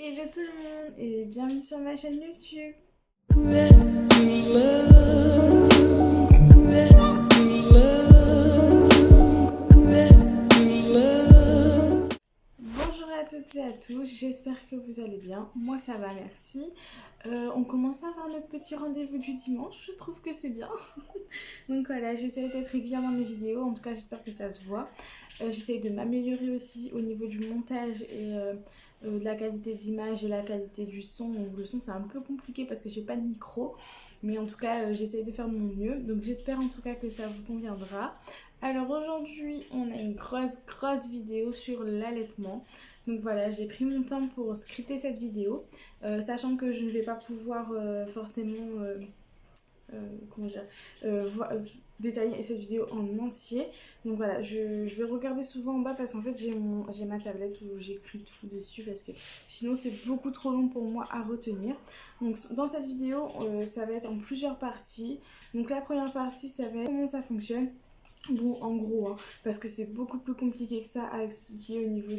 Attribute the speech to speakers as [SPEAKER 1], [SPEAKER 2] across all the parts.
[SPEAKER 1] Hello tout le monde et bienvenue sur ma chaîne YouTube. Bonjour à toutes et à tous, j'espère que vous allez bien. Moi ça va, merci. On commence à avoir notre petit rendez-vous du dimanche, je trouve que c'est bien. Donc voilà, j'essaie d'être régulière dans mes vidéos, en tout cas j'espère que ça se voit. J'essaie de m'améliorer aussi au niveau du montage et de la qualité d'image et la qualité du son. Donc le son c'est un peu compliqué parce que j'ai pas de micro, mais en tout cas j'essaie de faire de mon mieux. Donc j'espère en tout cas que ça vous conviendra. Alors aujourd'hui on a une grosse vidéo sur l'allaitement. Donc voilà, j'ai pris mon temps pour scripter cette vidéo, sachant que je ne vais pas pouvoir forcément comment dire, détailler cette vidéo en entier. Donc voilà, je vais regarder souvent en bas parce qu'en fait j'ai ma tablette où j'écris tout dessus parce que sinon c'est beaucoup trop long pour moi à retenir. Donc dans cette vidéo, ça va être en plusieurs parties. Donc la première partie, ça va être comment ça fonctionne. Bon, en gros, hein, parce que c'est beaucoup plus compliqué que ça à expliquer au niveau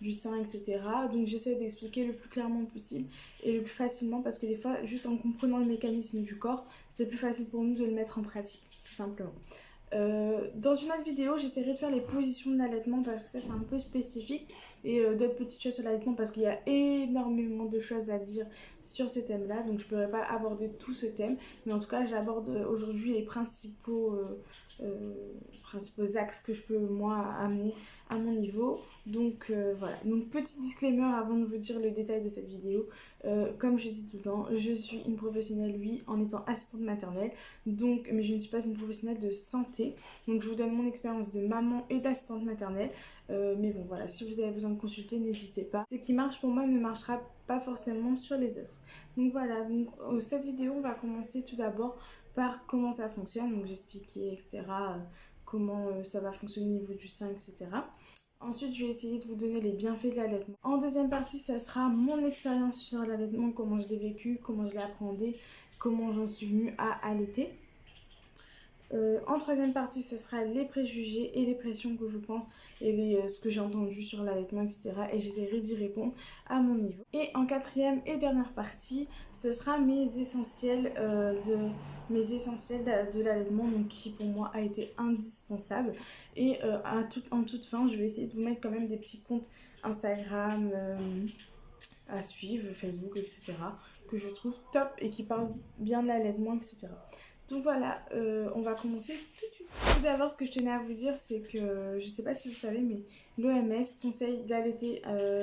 [SPEAKER 1] du sein, etc. Donc j'essaie d'expliquer le plus clairement possible et le plus facilement parce que des fois, juste en comprenant le mécanisme du corps, c'est plus facile pour nous de le mettre en pratique, tout simplement. Dans une autre vidéo, j'essaierai de faire les positions de l'allaitement parce que ça c'est un peu spécifique et d'autres petites choses sur l'allaitement parce qu'il y a énormément de choses à dire sur ce thème là, donc je ne pourrais pas aborder tout ce thème, mais en tout cas j'aborde aujourd'hui les principaux axes que je peux moi amener à mon niveau. Donc voilà, donc petit disclaimer avant de vous dire le détail de cette vidéo. Comme je dis tout le temps, je suis une professionnelle, oui, en étant assistante maternelle, donc, mais je ne suis pas une professionnelle de santé. Donc, je vous donne mon expérience de maman et d'assistante maternelle. Mais bon, voilà, si vous avez besoin de consulter, n'hésitez pas. Ce qui marche pour moi ne marchera pas forcément sur les autres. Donc, voilà, donc, cette vidéo, on va commencer tout d'abord par comment ça fonctionne. Donc, j'expliquais, etc., comment ça va fonctionner au niveau du sein, etc. Ensuite, je vais essayer de vous donner les bienfaits de l'allaitement. En deuxième partie, ça sera mon expérience sur l'allaitement, comment je l'ai vécu, comment je l'ai appréhendé, comment j'en suis venue à allaiter. En troisième partie, ce sera les préjugés et les pressions que je pense et ce que j'ai entendu sur l'allaitement, etc. Et j'essaierai d'y répondre à mon niveau. Et en quatrième et dernière partie, ce sera mes essentiels de l'allaitement, donc qui pour moi a été indispensable. Et en toute fin, je vais essayer de vous mettre quand même des petits comptes Instagram à suivre, Facebook, etc. que je trouve top et qui parlent bien de l'allaitement, etc. Donc voilà, on va commencer tout de suite. Tout d'abord, ce que je tenais à vous dire, c'est que, je ne sais pas si vous savez, mais l'OMS conseille d'allaiter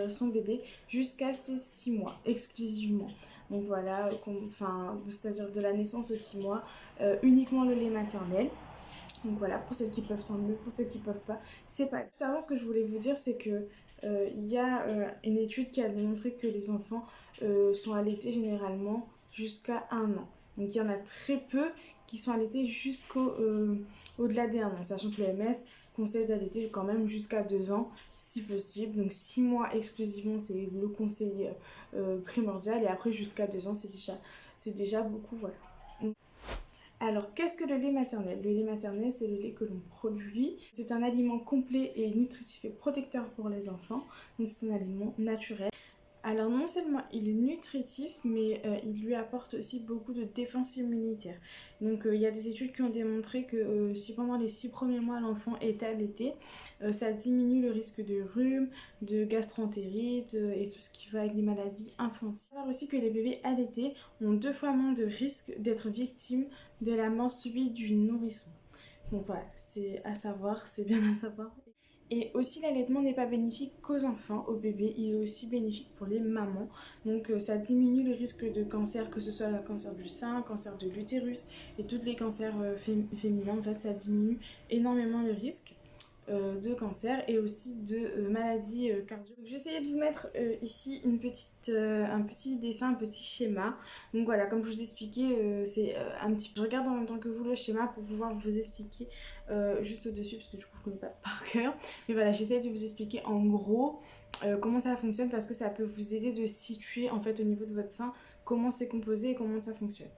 [SPEAKER 1] son bébé jusqu'à ses 6 mois, exclusivement. Donc voilà, c'est-à-dire de la naissance aux 6 mois, uniquement le lait maternel. Donc voilà, pour celles qui peuvent, tant mieux, pour celles qui peuvent pas, c'est pas. Tout avant, ce que je voulais vous dire, c'est que il y a une étude qui a démontré que les enfants sont allaités généralement jusqu'à 1 an. Donc il y en a très peu qui sont allaités au-delà des 1 an, sachant que l'OMS conseille d'allaiter quand même jusqu'à 2 ans, si possible. Donc 6 mois exclusivement, c'est le conseil primordial, et après jusqu'à 2 ans, c'est déjà beaucoup, voilà. Alors, qu'est-ce que le lait maternel? Le lait maternel, c'est le lait que l'on produit. C'est un aliment complet et nutritif et protecteur pour les enfants. Donc, c'est un aliment naturel. Alors non seulement il est nutritif, mais il lui apporte aussi beaucoup de défense immunitaire. Donc il y a des études qui ont démontré que si pendant les 6 premiers mois l'enfant est allaité, ça diminue le risque de rhume, de gastroentérite et tout ce qui va avec les maladies infantiles. Il faut savoir aussi que les bébés allaités ont 2 fois moins de risque d'être victimes de la mort subite du nourrisson. Donc voilà, c'est à savoir, c'est bien à savoir. Et aussi l'allaitement n'est pas bénéfique qu'aux enfants, aux bébés, il est aussi bénéfique pour les mamans. Donc ça diminue le risque de cancer, que ce soit le cancer du sein, cancer de l'utérus et tous les cancers féminins. En fait, ça diminue énormément le risque de cancer et aussi de maladies cardio. Je vais essayer de vous mettre ici un petit dessin, un petit schéma. Donc voilà, comme je vous expliquais, c'est un petit peu... Je regarde en même temps que vous le schéma pour pouvoir vous expliquer juste au-dessus, parce que du coup je ne connais pas par cœur. Mais voilà, j'essaie de vous expliquer en gros comment ça fonctionne, parce que ça peut vous aider de situer en fait au niveau de votre sein comment c'est composé et comment ça fonctionne.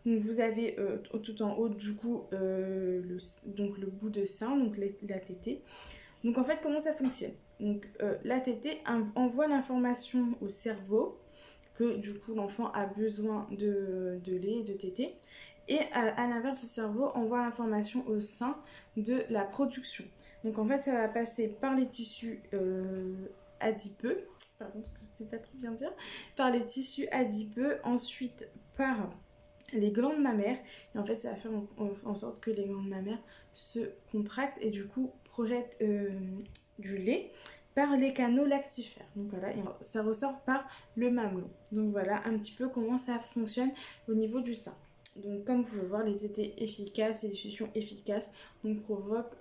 [SPEAKER 1] Donc vous avez tout en haut du coup le bout de sein, donc la tétée. Donc en fait comment ça fonctionne? Donc la tétée envoie l'information au cerveau que du coup l'enfant a besoin de lait et de tétée. Et à l'inverse, le cerveau envoie l'information au sein de la production. Donc en fait, ça va passer par les tissus adipeux, pardon parce que je ne sais pas trop bien dire, par les tissus adipeux, ensuite par les glandes mammaires, et en fait ça va faire en sorte que les glandes mammaires se contractent et du coup projettent du lait par les canaux lactifères. Donc voilà, et ça ressort par le mamelon. Donc voilà un petit peu comment ça fonctionne au niveau du sein. Donc comme vous pouvez voir, les tétées efficaces et les diffusions efficaces provoquent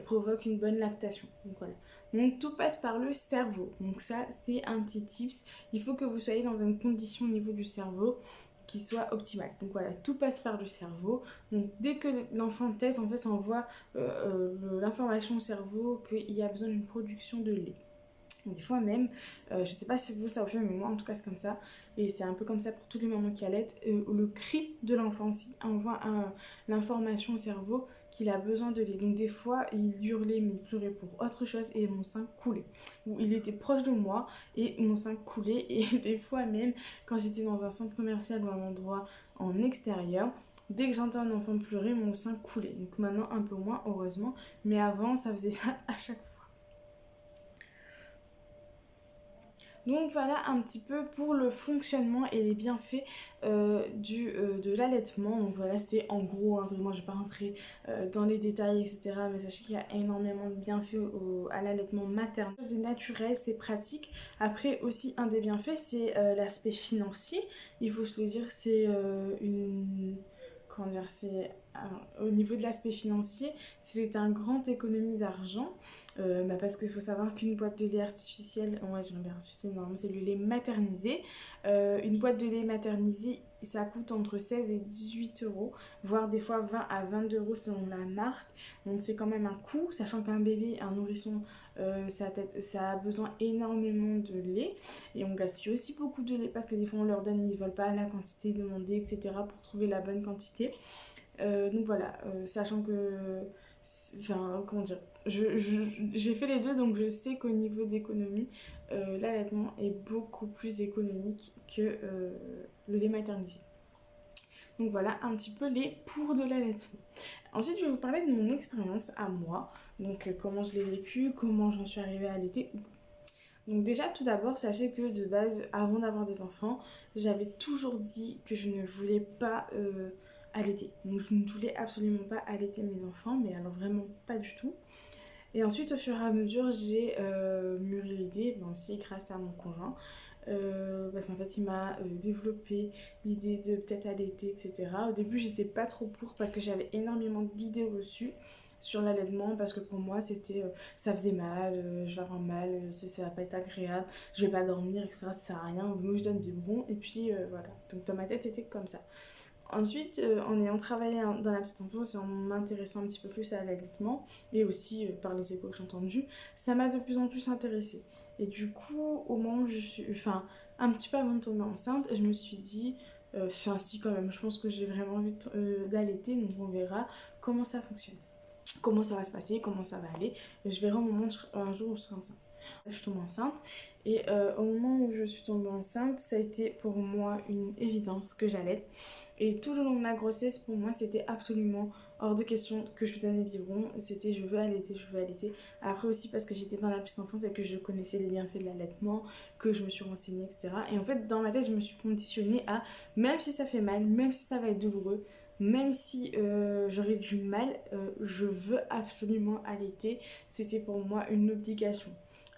[SPEAKER 1] provoquent une bonne lactation. Donc voilà. Donc tout passe par le cerveau. Donc ça c'est un petit tips. Il faut que vous soyez dans une condition au niveau du cerveau qui soit optimale. Donc voilà, tout passe par le cerveau. Donc dès que l'enfant tète, en fait, ça envoie l'information au cerveau qu'il y a besoin d'une production de lait. Et des fois même, je sais pas si vous ça vous fait, mais moi en tout cas c'est comme ça. Et c'est un peu comme ça pour toutes les mamans qui allaitent. Le cri de l'enfant aussi envoie l'information au cerveau qu'il a besoin de lait. Donc des fois, il hurlait, mais il pleurait pour autre chose et mon sein coulait. Ou il était proche de moi et mon sein coulait. Et des fois même, quand j'étais dans un centre commercial ou un endroit en extérieur, dès que j'entends un enfant pleurer, mon sein coulait. Donc maintenant un peu moins, heureusement. Mais avant, ça faisait ça à chaque fois. Donc voilà un petit peu pour le fonctionnement et les bienfaits de l'allaitement. Donc voilà, c'est en gros, hein, vraiment je ne vais pas rentrer dans les détails, etc. Mais sachez qu'il y a énormément de bienfaits à l'allaitement maternel. C'est naturel, c'est pratique. Après aussi un des bienfaits, c'est l'aspect financier. Il faut se le dire, c'est une... Comment dire, c'est au niveau de l'aspect financier, c'est un grand économie d'argent. Parce qu'il faut savoir qu'une boîte de lait artificiel, ouais, j'ai un lait artificiel, normalement c'est le lait maternisé. Une boîte de lait maternisé, ça coûte entre 16 et 18 euros, voire des fois 20 à 22 euros selon la marque. Donc c'est quand même un coût, sachant qu'un bébé, un nourrisson, ça a besoin énormément de lait. Et on gaspille aussi beaucoup de lait parce que des fois on leur donne, ils ne veulent pas la quantité demandée, etc. pour trouver la bonne quantité. Donc voilà, sachant que... Enfin, comment dire, j'ai fait les deux, donc je sais qu'au niveau d'économie, l'allaitement est beaucoup plus économique que le lait maternisé. Donc voilà un petit peu les pour de l'allaitement. Ensuite, je vais vous parler de mon expérience à moi. Donc comment je l'ai vécu, comment j'en suis arrivée à allaiter. Donc déjà, tout d'abord, sachez que de base, avant d'avoir des enfants, j'avais toujours dit que je ne voulais pas allaiter. Donc je ne voulais absolument pas allaiter mes enfants, mais alors vraiment pas du tout. Et ensuite, au fur et à mesure, j'ai mûri l'idée, aussi grâce à mon conjoint. Parce qu'en fait, il m'a développé l'idée de peut-être allaiter, etc. Au début, j'étais pas trop pour parce que j'avais énormément d'idées reçues sur l'allaitement parce que pour moi c'était ça faisait mal, je vais avoir mal, ça va pas être agréable, je vais pas dormir, etc. Ça sert à rien, moi je donne des bons et puis voilà. Donc dans ma tête c'était comme ça. Ensuite, en ayant travaillé dans la petite enfance et en m'intéressant un petit peu plus à l'allaitement, et aussi par les échos que j'ai entendus, ça m'a de plus en plus intéressée. Et du coup, au moment où je suis... Enfin, un petit peu avant de tomber enceinte, je me suis dit... Enfin, si quand même, je pense que j'ai vraiment envie d'allaiter, donc on verra comment ça fonctionne. Comment ça va se passer, comment ça va aller. Je verrai au moment un jour où je serai enceinte. Je suis tombée enceinte et au moment où je suis tombée enceinte, ça a été pour moi une évidence que j'allais. Et tout le long de ma grossesse, pour moi, c'était absolument hors de question que je donne le biberon. C'était je veux allaiter, je veux allaiter. Après aussi parce que j'étais dans la petite enfance et que je connaissais les bienfaits de l'allaitement, que je me suis renseignée, etc. Et en fait, dans ma tête, je me suis conditionnée à, même si ça fait mal, même si ça va être douloureux, même si j'aurais du mal, je veux absolument allaiter. C'était pour moi une obligation.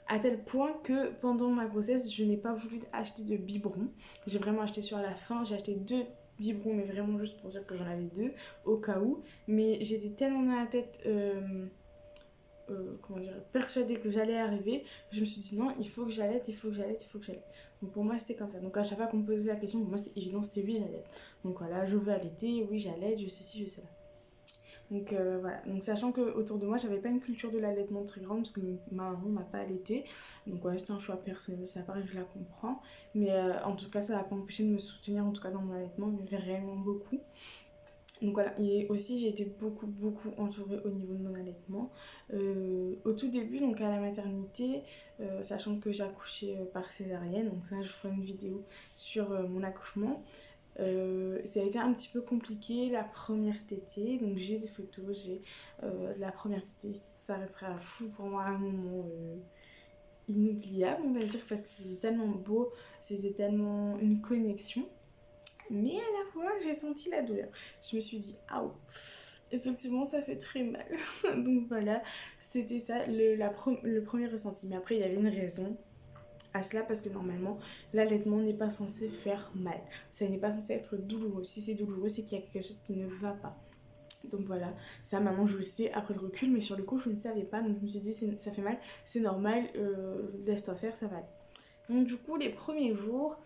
[SPEAKER 1] À tel point que pendant ma grossesse, je n'ai pas voulu acheter de biberon. J'ai vraiment acheté sur la fin. J'ai acheté 2 biberons, mais vraiment juste pour dire que j'en avais 2 au cas où. Mais j'étais tellement dans la tête comment dire, persuadée que j'allais arriver, je me suis dit non, il faut que j'allaite, il faut que j'allaite, il faut que j'allaite. Donc pour moi c'était comme ça. Donc à chaque fois qu'on me posait la question, pour moi c'était évident, c'était oui j'allaite. Donc voilà, je veux allaiter, oui j'allaite, je sais ci, je sais là. Donc voilà, donc sachant que autour de moi j'avais pas une culture de l'allaitement très grande parce que ma maman m'a pas allaité, donc voilà, c'était un choix personnel, ça paraît que je la comprends, mais en tout cas ça va pas empêcher de me soutenir en tout cas dans mon allaitement, mais réellement beaucoup. Donc voilà, et aussi j'ai été beaucoup entourée au niveau de mon allaitement. Au tout début, donc à la maternité, sachant que j'ai accouché par césarienne, donc ça je ferai une vidéo sur mon accouchement. Ça a été un petit peu compliqué la première tétée, donc j'ai des photos, j'ai la première tétée, ça restera fou pour moi un moment inoubliable on va dire, parce que c'était tellement beau, c'était tellement une connexion. Mais à la fois, j'ai senti la douleur. Je me suis dit, ah, effectivement, ça fait très mal. Donc voilà, c'était ça le premier ressenti. Mais après, il y avait une raison à cela parce que normalement, l'allaitement n'est pas censé faire mal. Ça n'est pas censé être douloureux. Si c'est douloureux, c'est qu'il y a quelque chose qui ne va pas. Donc voilà, ça maintenant je le sais après le recul, mais sur le coup je ne savais pas. Donc je me suis dit, ça fait mal, c'est normal, laisse-toi faire, ça va aller. Donc du coup, les premiers jours,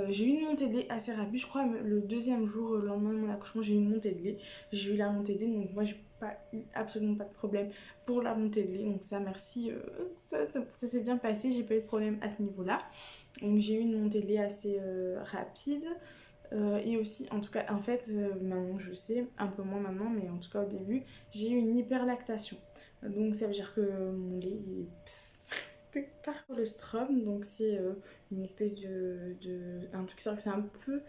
[SPEAKER 1] j'ai eu une montée de lait assez rapide. Je crois le deuxième jour, le lendemain de mon accouchement, j'ai eu une montée de lait. J'ai eu la montée de lait, donc moi, j'ai pas eu absolument pas de problème pour la montée de lait. Donc ça, merci, ça s'est bien passé. J'ai pas eu de problème à ce niveau-là. Donc j'ai eu une montée de lait assez rapide. Et aussi, en tout cas, en fait, maintenant je le sais, un peu moins maintenant, mais en tout cas au début, j'ai eu une hyperlactation. Donc ça veut dire que mon lait par colostrum, donc c'est une espèce un truc qui sort, que c'est un peu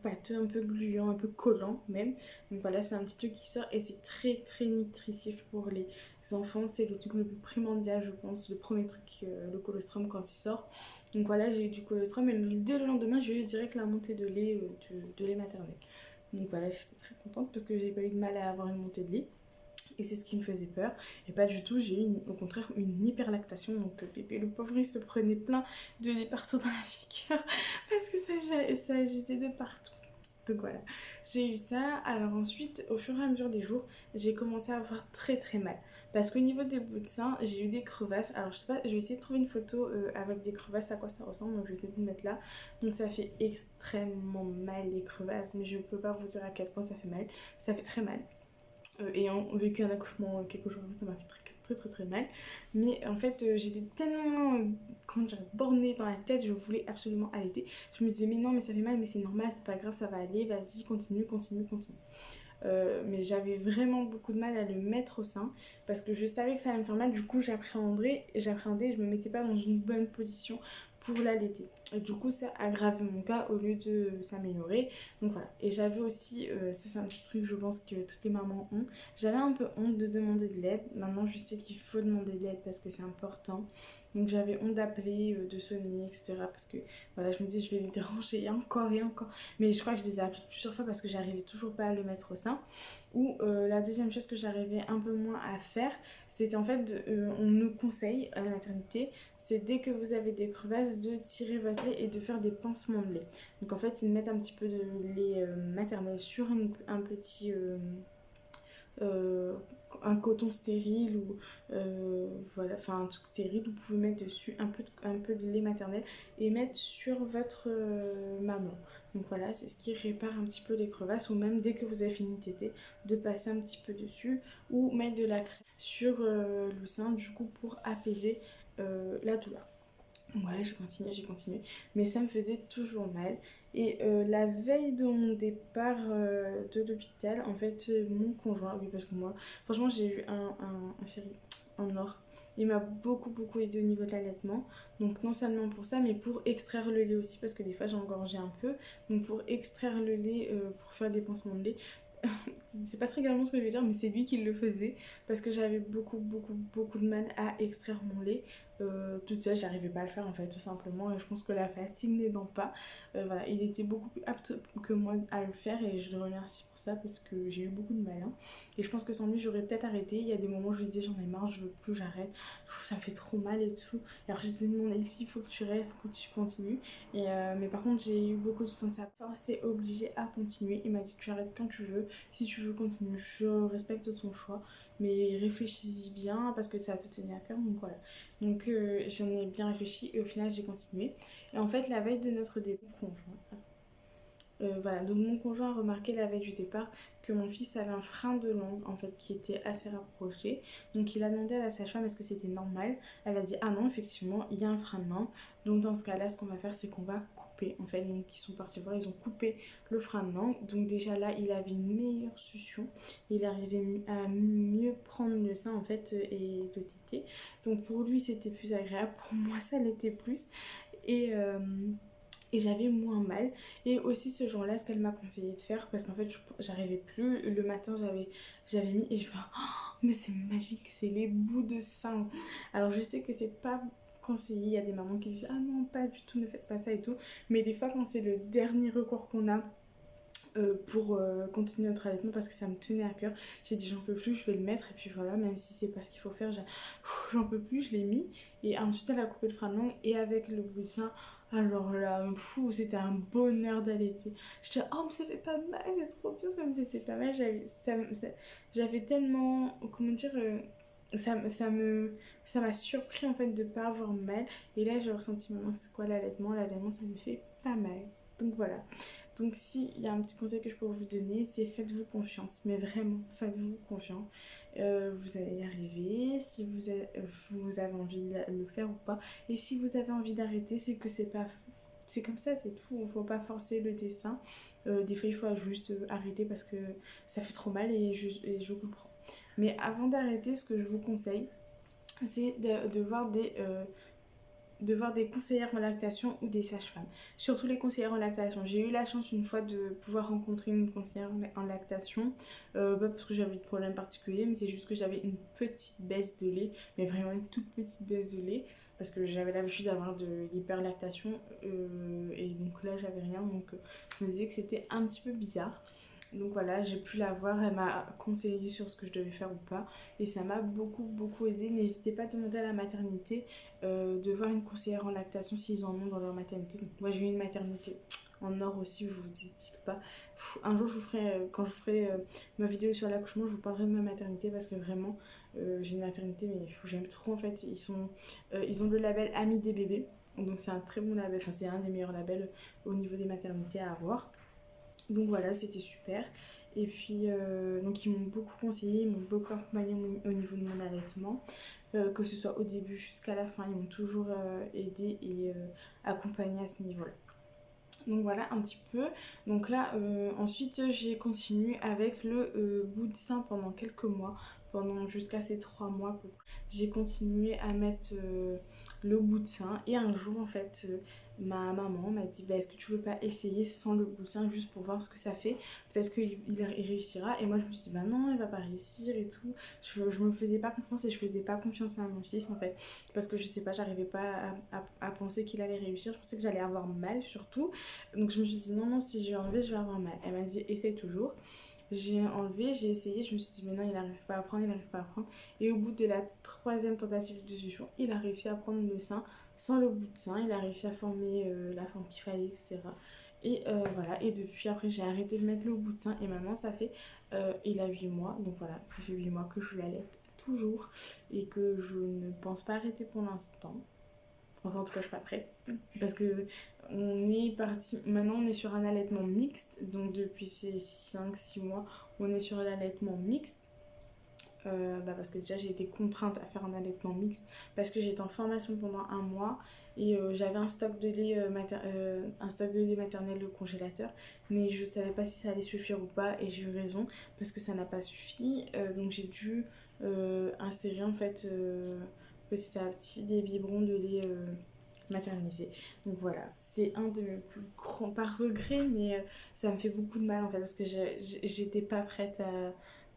[SPEAKER 1] pâteux, un peu gluant, un peu collant même. Donc voilà, c'est un petit truc qui sort et c'est très nutritif pour les enfants. C'est le truc le plus primordial, je pense, le premier truc, le colostrum quand il sort. Donc voilà, j'ai eu du colostrum et dès le lendemain, j'ai eu direct la montée de lait, de lait maternel. Donc voilà, j'étais très contente parce que j'ai pas eu de mal à avoir une montée de lait. Et c'est ce qui me faisait peur. Et pas du tout, j'ai eu au contraire une hyperlactation. Donc Pépé, le pauvre, il se prenait plein de lait partout dans la figure parce que ça agissait de partout. Donc voilà, j'ai eu ça. Alors ensuite, au fur et à mesure des jours, j'ai commencé à avoir très mal. Parce qu'au niveau des bouts de sein, j'ai eu des crevasses. Alors je sais pas, je vais essayer de trouver une photo avec des crevasses, à quoi ça ressemble. Donc je vais essayer de vous mettre là. Donc ça fait extrêmement mal les crevasses. Mais je peux pas vous dire à quel point ça fait mal. Ça fait très mal. Ayant vécu un accouchement quelques jours après, ça m'a fait très mal. Mais en fait, j'étais tellement, comment dire, bornée dans la tête, je voulais absolument allaiter. Je me disais, mais non, mais ça fait mal, mais c'est normal, c'est pas grave, ça va aller, vas-y, continue. Mais j'avais vraiment beaucoup de mal à le mettre au sein parce que je savais que ça allait me faire mal. Du coup, j'appréhendais et je me mettais pas dans une bonne position pour l'allaiter. Et du coup, ça aggravait mon cas au lieu de s'améliorer. Donc voilà. Et j'avais aussi, ça c'est un petit truc, je pense que toutes les mamans ont. J'avais un peu honte de demander de l'aide. Maintenant, je sais qu'il faut demander de l'aide parce que c'est important. Donc j'avais honte d'appeler, de sonner, etc. Parce que voilà, je me disais, je vais les déranger et encore. Mais je crois que je les ai appelés plusieurs fois parce que j'arrivais toujours pas à le mettre au sein. Ou la deuxième chose que j'arrivais un peu moins à faire, c'était en fait, on nous conseille à la maternité, c'est dès que vous avez des crevasses de tirer votre lait et de faire des pansements de lait. Donc en fait, c'est de mettre un petit peu de lait maternel sur un petit... un coton stérile ou voilà, enfin un truc stérile, vous pouvez mettre dessus un peu de lait maternel et mettre sur votre maman. Donc voilà, c'est ce qui répare un petit peu les crevasses, ou même dès que vous avez fini de téter, de passer un petit peu dessus ou mettre de la crème sur le sein du coup pour apaiser la douleur. Voilà, j'ai continué, mais ça me faisait toujours mal. Et la veille de mon départ de l'hôpital, en fait, mon conjoint, oui, parce que moi, franchement, j'ai eu un chéri en or. Il m'a beaucoup aidé au niveau de l'allaitement. Donc, non seulement pour ça, mais pour extraire le lait aussi, parce que des fois, j'engorgeais un peu. Donc, pour extraire le lait, pour faire des pansements de lait, c'est pas très galant ce que je veux dire, mais c'est lui qui le faisait parce que j'avais beaucoup de mal à extraire mon lait. Toute seule, j'arrivais pas à le faire en fait, tout simplement. Et je pense que la fatigue n'aidant pas, voilà, il était beaucoup plus apte que moi à le faire et je le remercie pour ça parce que j'ai eu beaucoup de mal. Hein. Et je pense que sans lui, j'aurais peut-être arrêté. Il y a des moments où je lui disais, j'en ai marre, je veux plus, j'arrête, ça me fait trop mal et tout. Et après, je disais, non, ici, il faut que tu rêves, il faut que tu continues. Mais par contre, j'ai eu beaucoup de temps de sa part, c'est obligé à continuer. Il m'a dit, tu arrêtes quand tu veux. Si tu veux continuer, je respecte ton choix, mais réfléchis-y bien parce que ça a te tenir à cœur. Donc voilà. Donc j'en ai bien réfléchi et au final j'ai continué. Et en fait, la veille de notre départ, voilà, donc mon conjoint a remarqué la veille du départ que mon fils avait un frein de langue en fait qui était assez rapproché. Donc il a demandé à la sage-femme est-ce que c'était normal. Elle a dit ah non effectivement il y a un frein de langue. Donc dans ce cas-là ce qu'on va faire c'est qu'on va couper coupé en fait, donc ils sont partis voir, ils ont coupé le frein de langue, donc déjà là il avait une meilleure succion, il arrivait à mieux prendre le sein en fait et le téter, donc pour lui c'était plus agréable, pour moi ça l'était plus, et, euh, et j'avais moins mal. Et aussi ce jour-là, ce qu'elle m'a conseillé de faire, parce qu'en fait j'arrivais plus, le matin j'avais mis et je fais oh, mais c'est magique, c'est les bouts de sein. Alors je sais que c'est pas conseillé, il y a des mamans qui disent ah non pas du tout, ne faites pas ça et tout, mais des fois quand c'est le dernier recours qu'on a pour continuer notre allaitement, parce que ça me tenait à cœur, j'ai dit j'en peux plus, je vais le mettre, et puis voilà, même si c'est pas ce qu'il faut faire, j'en peux plus, je l'ai mis, et ensuite elle a coupé le frein de langue, et avec le bout de sein, alors là, fou, c'était un bonheur d'allaiter. J'étais oh mais ça fait pas mal, c'est trop bien, ça me faisait pas mal, j'avais tellement, comment dire, ça m'a surpris en fait de pas avoir mal, et là j'ai ressenti maintenant c'est quoi l'allaitement ça me fait pas mal, donc voilà. Donc s'il y a un petit conseil que je peux vous donner, c'est faites-vous confiance, mais vraiment faites-vous confiance. Vous allez y arriver, si vous avez envie de le faire ou pas. Et si vous avez envie d'arrêter, c'est que c'est pas... C'est comme ça, c'est tout. Il ne faut pas forcer le dessin. Des fois, il faut juste arrêter parce que ça fait trop mal et je comprends. Mais avant d'arrêter, ce que je vous conseille, c'est de voir des conseillères en lactation ou des sages-femmes. Surtout les conseillères en lactation. J'ai eu la chance une fois de pouvoir rencontrer une conseillère en lactation. Pas parce que j'avais de problème particulier, mais c'est juste que j'avais une petite baisse de lait, mais vraiment une toute petite baisse de lait, parce que j'avais l'habitude d'avoir de l'hyperlactation, et donc là j'avais rien, donc je me disais que c'était un petit peu bizarre. Donc voilà, j'ai pu la voir, elle m'a conseillé sur ce que je devais faire ou pas, et ça m'a beaucoup aidé. N'hésitez pas à demander à la maternité de voir une conseillère en lactation s'ils en ont dans leur maternité. Donc moi j'ai eu une maternité en or aussi, je vous explique pas. Un jour je vous ferai, quand je ferai ma vidéo sur l'accouchement, je vous parlerai de ma maternité, parce que vraiment j'ai une maternité mais j'aime trop en fait. Ils ont le label Ami des bébés, donc c'est un très bon label, enfin c'est un des meilleurs labels au niveau des maternités à avoir. Donc voilà, c'était super. Et puis, donc ils m'ont beaucoup conseillé, ils m'ont beaucoup accompagné au niveau de mon allaitement. Que ce soit au début jusqu'à la fin, ils m'ont toujours aidé et accompagné à ce niveau-là. Donc voilà un petit peu. Donc là, ensuite, j'ai continué avec le bout de sein pendant quelques mois, pendant jusqu'à ces 3 mois à peu près. J'ai continué à mettre le bout de sein, et un jour en fait ma maman m'a dit bah, est-ce que tu veux pas essayer sans le bout de sein juste pour voir ce que ça fait, peut-être qu'il réussira. Et moi je me suis dit bah non, il va pas réussir et tout. Je me faisais pas confiance, et je faisais pas confiance à mon fils en fait, parce que je sais pas, j'arrivais pas à penser qu'il allait réussir. Je pensais que j'allais avoir mal surtout, donc je me suis dit non non, si je vais enlever je vais avoir mal. Elle m'a dit essaye toujours. J'ai enlevé, j'ai essayé, je me suis dit mais non, il n'arrive pas à prendre, il n'arrive pas à prendre. Et au bout de la troisième tentative de succion, il a réussi à prendre le sein sans le bout de sein, il a réussi à former la forme qu'il fallait, etc. Et voilà, et depuis après j'ai arrêté de mettre le bout de sein, et maintenant ça fait, il a 8 mois, donc voilà, ça fait 8 mois que je l'allaite toujours, et que je ne pense pas arrêter pour l'instant. Enfin, en tout cas, je suis pas prête. Parce que on est parti. Maintenant, on est sur un allaitement mixte. Donc, depuis ces 5-6 mois, on est sur l'allaitement mixte. Parce que déjà, j'ai été contrainte à faire un allaitement mixte. Parce que j'étais en formation pendant un mois. Et j'avais un stock de lait, un stock de lait maternel au congélateur. Mais je savais pas si ça allait suffire ou pas. Et j'ai eu raison. Parce que ça n'a pas suffi. Donc, j'ai dû insérer en fait. Petit à petit des biberons de lait maternisé. Donc voilà, c'est un de mes plus grands, pas regrets, mais ça me fait beaucoup de mal en fait, parce que j'étais pas prête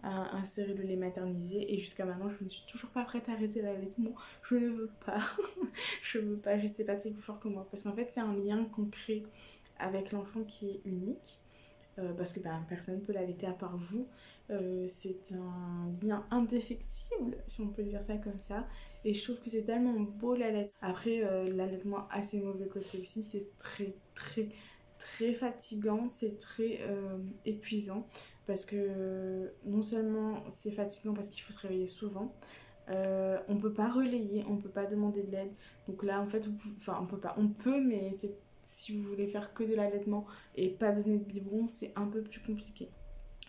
[SPEAKER 1] à insérer le lait maternisé, et jusqu'à maintenant je ne suis toujours pas prête à arrêter l'allaitement. Je ne veux pas. Je veux pas, je sais pas, c'est plus fort que moi, parce qu'en fait c'est un lien qu'on crée avec l'enfant qui est unique, parce que personne ne peut l'allaiter à part vous. C'est un lien indéfectible, si on peut dire ça comme ça. Et je trouve que c'est tellement beau l'allaitement. Après, l'allaitement a ses mauvais côtés aussi. C'est très fatigant. C'est très épuisant. Parce que non seulement c'est fatigant parce qu'il faut se réveiller souvent. On peut pas relayer, on peut pas demander de l'aide. Donc là, en fait, on peut pas. On peut, mais si vous voulez faire que de l'allaitement et pas donner de biberon, c'est un peu plus compliqué.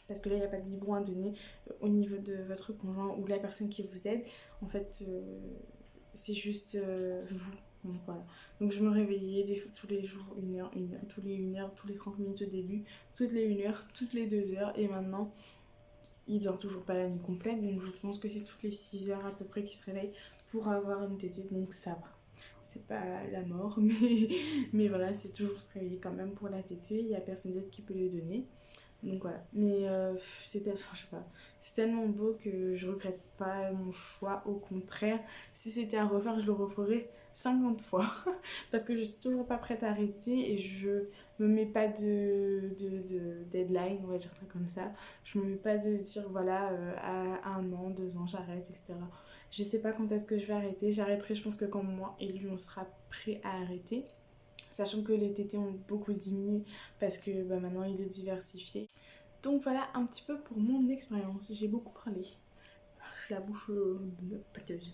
[SPEAKER 1] Parce que là, il n'y a pas de biberon à donner au niveau de votre conjoint ou la personne qui vous aide. En fait, c'est juste vous. Donc voilà. Donc je me réveillais tous les jours, 1 heure, 1 heure, tous les 1 heure, tous les 30 minutes au début, toutes les 1 heure, toutes les 2 heures. Et maintenant, il dort toujours pas la nuit complète. Donc je pense que c'est toutes les 6 heures à peu près qu'il se réveille pour avoir une tétée. Donc ça va. C'est pas la mort, mais voilà, c'est toujours se réveiller quand même pour la tétée. Il n'y a personne d'autre qui peut lui donner. Donc voilà. Mais enfin, je sais pas, c'est tellement beau que je regrette pas mon choix. Au contraire, si c'était à refaire, je le referais 50 fois. Parce que je suis toujours pas prête à arrêter et je me mets pas de deadline, on va dire ça comme ça. Je me mets pas de dire voilà, à 1 an, 2 ans, j'arrête, etc. Je sais pas quand est-ce que je vais arrêter. J'arrêterai, je pense que quand moi et lui on sera prêt à arrêter. Sachant que les tétés ont beaucoup diminué parce que bah, maintenant il est diversifié. Donc voilà un petit peu pour mon expérience. J'ai beaucoup parlé. J'ai la bouche pâteuse.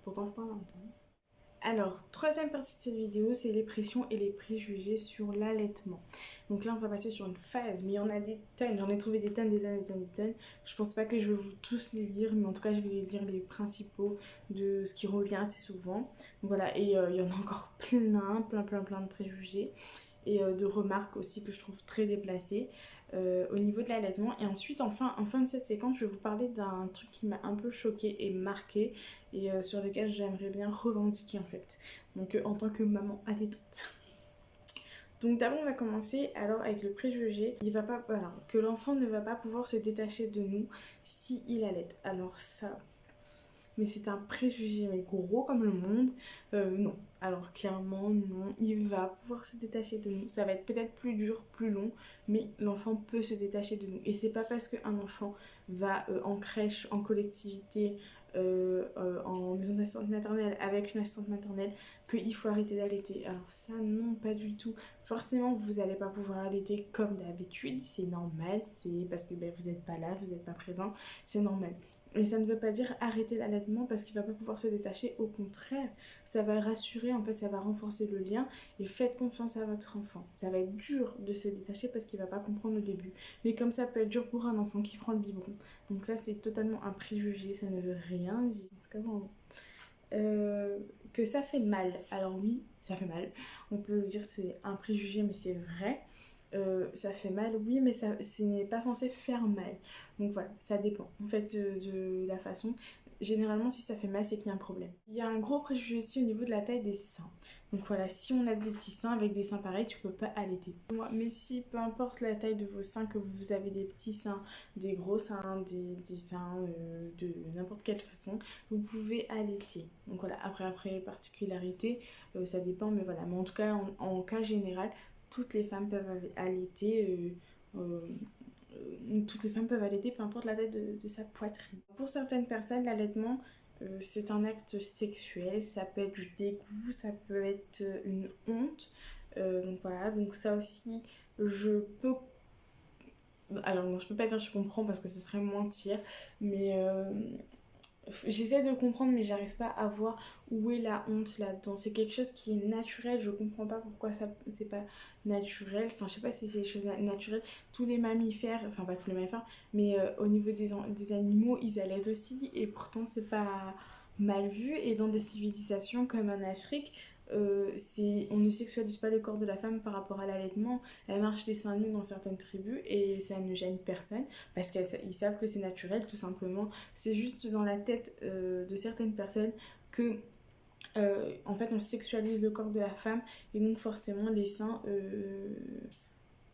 [SPEAKER 1] Pourtant je parle en même temps. Alors, troisième partie de cette vidéo, c'est les pressions et les préjugés sur l'allaitement. Donc là, on va passer sur une phase, mais il y en a des tonnes. J'en ai trouvé des tonnes, des tonnes, des tonnes, des tonnes. Je pense pas que je vais vous tous les lire, mais en tout cas, je vais les lire les principaux de ce qui revient assez souvent. Donc voilà, et il y en a encore plein de préjugés et de remarques aussi que je trouve très déplacées. Au niveau de l'allaitement. Et ensuite, en fin de cette séquence, je vais vous parler d'un truc qui m'a un peu choquée et marquée et sur lequel j'aimerais bien revendiquer en fait. Donc en tant que maman allaitante. Donc d'abord on va commencer alors avec le préjugé. Il va pas, alors, que l'enfant ne va pas pouvoir se détacher de nous si il allait. Alors ça, mais c'est un préjugé mais gros comme le monde. Non, alors clairement non, il va pouvoir se détacher de nous. Ça va être peut-être plus dur, plus long, mais l'enfant peut se détacher de nous. Et c'est pas parce qu'un enfant va en crèche, en collectivité, en maison d'assistance maternelle avec une assistante maternelle qu'il faut arrêter d'allaiter. Alors ça non, pas du tout. Forcément vous n'allez pas pouvoir allaiter comme d'habitude, c'est normal, c'est parce que ben, vous n'êtes pas là, vous n'êtes pas présent, c'est normal. Et ça ne veut pas dire arrêter l'allaitement parce qu'il ne va pas pouvoir se détacher. Au contraire, ça va rassurer, en fait, ça va renforcer le lien. Et faites confiance à votre enfant. Ça va être dur de se détacher parce qu'il ne va pas comprendre au début. Mais comme ça peut être dur pour un enfant qui prend le biberon. Donc ça, c'est totalement un préjugé. Ça ne veut rien dire. En tout cas, vraiment. Que ça fait mal. Alors oui, ça fait mal. On peut le dire, c'est un préjugé, mais c'est vrai. Ça fait mal, oui, mais ça, ce n'est pas censé faire mal. Donc voilà, ça dépend en fait de la façon. Généralement, si ça fait mal, c'est qu'il y a un problème. Il y a un gros préjugé aussi au niveau de la taille des seins. Donc voilà, si on a des petits seins avec des seins pareils, tu peux pas allaiter. Mais si, peu importe la taille de vos seins, que vous avez des petits seins, des gros seins, des seins de n'importe quelle façon, vous pouvez allaiter. Donc voilà, après particularité, ça dépend, mais voilà. Mais en tout cas, en cas général, toutes les femmes peuvent allaiter. Toutes les femmes peuvent allaiter, peu importe la taille de sa poitrine. Pour certaines personnes, l'allaitement, c'est un acte sexuel. Ça peut être du dégoût, ça peut être une honte. Donc voilà, donc ça aussi, je peux... Alors non, je peux pas dire je comprends parce que ce serait mentir, mais j'essaie de comprendre mais j'arrive pas à voir où est la honte là-dedans. C'est quelque chose qui est naturel, je comprends pas pourquoi ça c'est pas naturel. Enfin je sais pas si c'est des choses naturelles. Tous les mammifères, enfin pas tous les mammifères, mais au niveau des animaux, ils allaitent aussi et pourtant c'est pas mal vu. Et dans des civilisations comme en Afrique, on ne sexualise pas le corps de la femme par rapport à l'allaitement. Elle marche les seins nus dans certaines tribus et ça ne gêne personne parce qu'ils savent que c'est naturel tout simplement. C'est juste dans la tête de certaines personnes que en fait on sexualise le corps de la femme et donc forcément les seins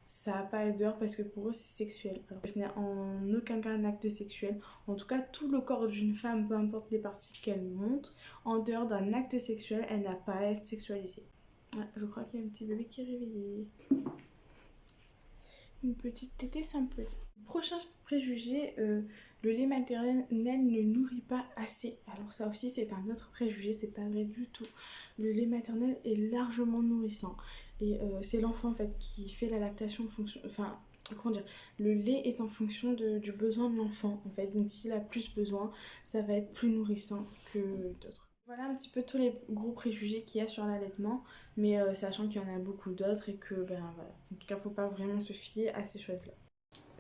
[SPEAKER 1] ça n'a pas d'heure parce que pour eux c'est sexuel. Alors ce n'est en aucun cas un acte sexuel. En tout cas tout le corps d'une femme, peu importe les parties qu'elle monte, en dehors d'un acte sexuel, elle n'a pas à être sexualisée. Ouais, je crois qu'il y a un petit bébé qui est réveillé. Une petite tétée, ça me plaît. Prochain préjugé, le lait maternel ne nourrit pas assez. Alors ça aussi c'est un autre préjugé, c'est pas vrai du tout. Le lait maternel est largement nourrissant. Et c'est l'enfant en fait qui fait la lactation en fonction... Enfin, comment dire, le lait est en fonction du besoin de l'enfant en fait. Donc s'il a plus besoin, ça va être plus nourrissant que d'autres. Voilà un petit peu tous les gros préjugés qu'il y a sur l'allaitement, mais sachant qu'il y en a beaucoup d'autres et que, ben voilà, en tout cas, faut pas vraiment se fier à ces choses-là.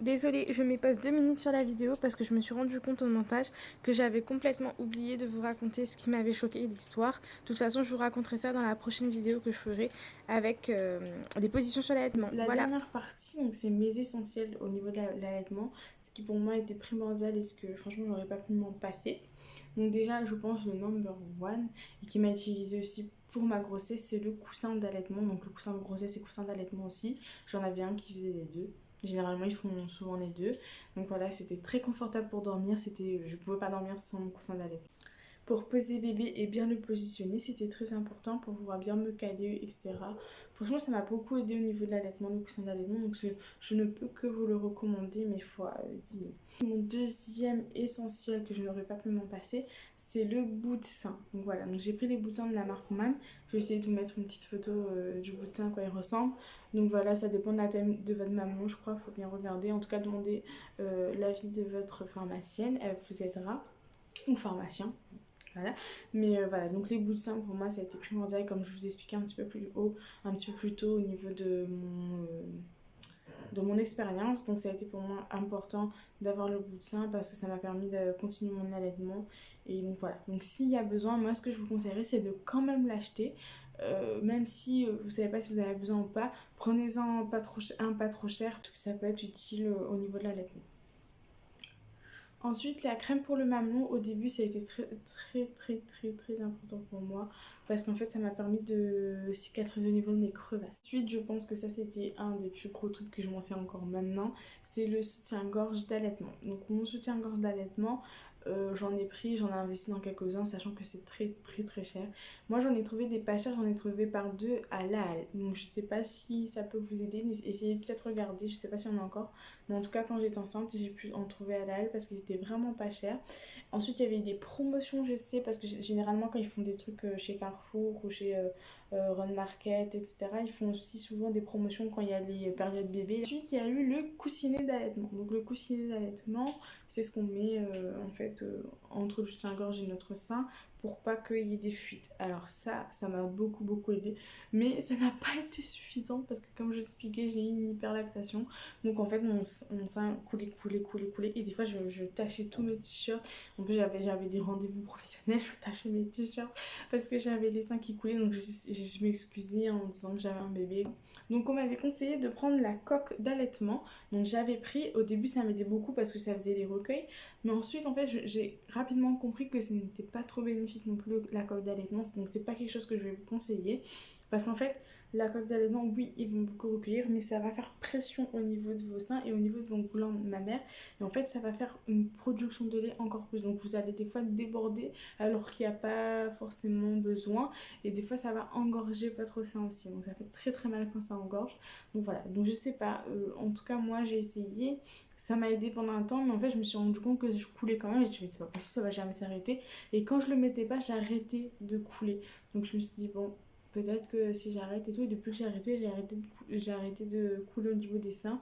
[SPEAKER 1] Désolée, je me pose 2 minutes sur la vidéo parce que je me suis rendu compte au montage que j'avais complètement oublié de vous raconter ce qui m'avait choqué l'histoire. De toute façon, je vous raconterai ça dans la prochaine vidéo que je ferai avec les positions sur l'allaitement. La dernière partie, donc c'est mes essentiels au niveau de l'allaitement, ce qui pour moi était primordial et ce que franchement j'aurais pas pu m'en passer. Donc déjà, je pense le number one et qui m'a été utilisé aussi pour ma grossesse, c'est le coussin d'allaitement. Donc le coussin de grossesse et coussin d'allaitement aussi. J'en avais un qui faisait les deux. Généralement, ils font souvent les deux. Donc voilà, c'était très confortable pour dormir. Je pouvais pas dormir sans mon coussin d'allaitement. Pour poser bébé et bien le positionner, c'était très important pour pouvoir bien me caler, etc. Franchement, ça m'a beaucoup aidé au niveau de l'allaitement, le coussin d'allaitement. Donc je ne peux que vous le recommander, mais fois 10 000. Mon deuxième essentiel que je n'aurais pas pu m'en passer, c'est le bout de sein. Donc voilà, donc j'ai pris les bouts de sein de la marque MAM. Je vais essayer de vous mettre une petite photo du bout de sein, à quoi il ressemble. Donc voilà, ça dépend de la taille de votre maman, je crois, il faut bien regarder. En tout cas, demandez l'avis de votre pharmacienne, elle vous aidera, ou pharmacien. Voilà. Mais voilà, donc les bouts de sein pour moi ça a été primordial, comme je vous expliquais un petit peu plus tôt au niveau de mon expérience. Donc ça a été pour moi important d'avoir le bout de sein parce que ça m'a permis de continuer mon allaitement. Et donc voilà, donc s'il y a besoin, moi ce que je vous conseillerais c'est de quand même l'acheter. Même si vous savez pas si vous avez besoin ou pas, prenez-en un pas trop cher parce que ça peut être utile au niveau de l'allaitement. Ensuite, la crème pour le mamelon, au début, ça a été très important pour moi parce qu'en fait, ça m'a permis de cicatriser au niveau de mes crevasses. Ensuite, je pense que ça, c'était un des plus gros trucs que je m'en sers encore maintenant, c'est le soutien-gorge d'allaitement. Donc, mon soutien-gorge d'allaitement, j'en ai investi dans quelques-uns, sachant que c'est très cher. Moi, j'en ai trouvé des pas chers, j'en ai trouvé par deux à la halle. Donc, je sais pas si ça peut vous aider, mais essayez de peut-être regarder, je sais pas si on a encore. Mais en tout cas, quand j'étais enceinte, j'ai pu en trouver à la halle parce qu'ils étaient vraiment pas chers. Ensuite, il y avait des promotions, je sais, parce que généralement, quand ils font des trucs chez Carrefour ou chez Run Market, etc., ils font aussi souvent des promotions quand il y a les périodes bébés. Ensuite, il y a eu le coussinet d'allaitement. Donc, le coussinet d'allaitement, c'est ce qu'on met en fait entre le soutien-gorge et notre sein pour pas qu'il y ait des fuites. Alors ça m'a beaucoup aidé, mais ça n'a pas été suffisant parce que comme je vous expliquais, j'ai eu une hyperlactation. Donc en fait mon sein coulait et des fois je tachais tous mes t-shirts. En plus j'avais des rendez-vous professionnels, je tachais mes t-shirts parce que j'avais les seins qui coulaient. Donc je m'excusais en disant que j'avais un bébé. Donc on m'avait conseillé de prendre la coque d'allaitement. Donc j'avais pris, au début ça m'aidait beaucoup parce que ça faisait des recueils. Mais ensuite en fait j'ai rapidement compris que ce n'était pas trop bénéfique non plus la coque d'allaitement. Donc c'est pas quelque chose que je vais vous conseiller. Parce qu'en fait la coque d'allaitement, oui, ils vont beaucoup recueillir, mais ça va faire pression au niveau de vos seins et au niveau de vos glandes mammaires. Et en fait, ça va faire une production de lait encore plus. Donc, vous allez des fois déborder alors qu'il n'y a pas forcément besoin. Et des fois, ça va engorger votre sein aussi. Donc, ça fait très mal quand ça engorge. Donc, voilà. Donc, je sais pas. En tout cas, moi, j'ai essayé. Ça m'a aidé pendant un temps, mais en fait, je me suis rendu compte que je coulais quand même. Et je me suis dit, c'est pas possible, ça va jamais s'arrêter. Et quand je le mettais pas, j'arrêtais de couler. Donc, je me suis dit, bon, peut-être que si j'arrête et tout, et depuis que j'ai arrêté de couler au niveau des seins.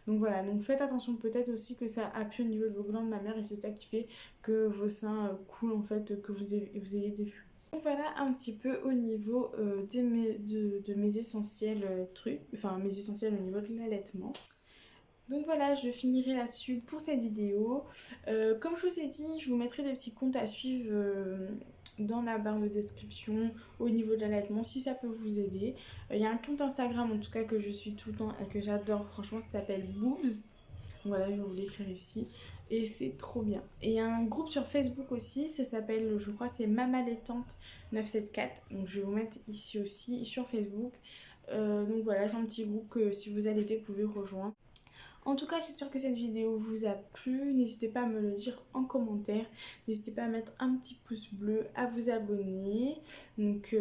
[SPEAKER 1] Donc voilà, donc faites attention, peut-être aussi que ça appuie au niveau de vos glandes mammaires et c'est ça qui fait que vos seins coulent en fait, que vous ayez des fuites. Donc voilà un petit peu au niveau de mes essentiels trucs, enfin mes essentiels au niveau de l'allaitement. Donc voilà, je finirai là-dessus pour cette vidéo. Comme je vous ai dit, je vous mettrai des petits comptes à suivre dans la barre de description au niveau de l'allaitement si ça peut vous aider. Il y a un compte Instagram en tout cas que je suis tout le temps et que j'adore, franchement ça s'appelle Boobs. Voilà, je vais vous l'écrire ici. Et c'est trop bien. Et il y a un groupe sur Facebook aussi, ça s'appelle, je crois, c'est Mamalaitante 974. Donc je vais vous mettre ici aussi sur Facebook. Donc voilà, c'est un petit groupe que si vous allaitez, vous pouvez rejoindre. En tout cas, j'espère que cette vidéo vous a plu. N'hésitez pas à me le dire en commentaire. N'hésitez pas à mettre un petit pouce bleu, à vous abonner. Donc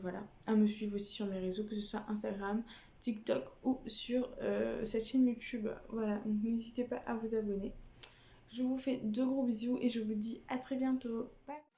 [SPEAKER 1] voilà, à me suivre aussi sur mes réseaux, que ce soit Instagram, TikTok ou sur cette chaîne YouTube. Voilà, donc n'hésitez pas à vous abonner. Je vous fais de gros bisous et je vous dis à très bientôt. Bye!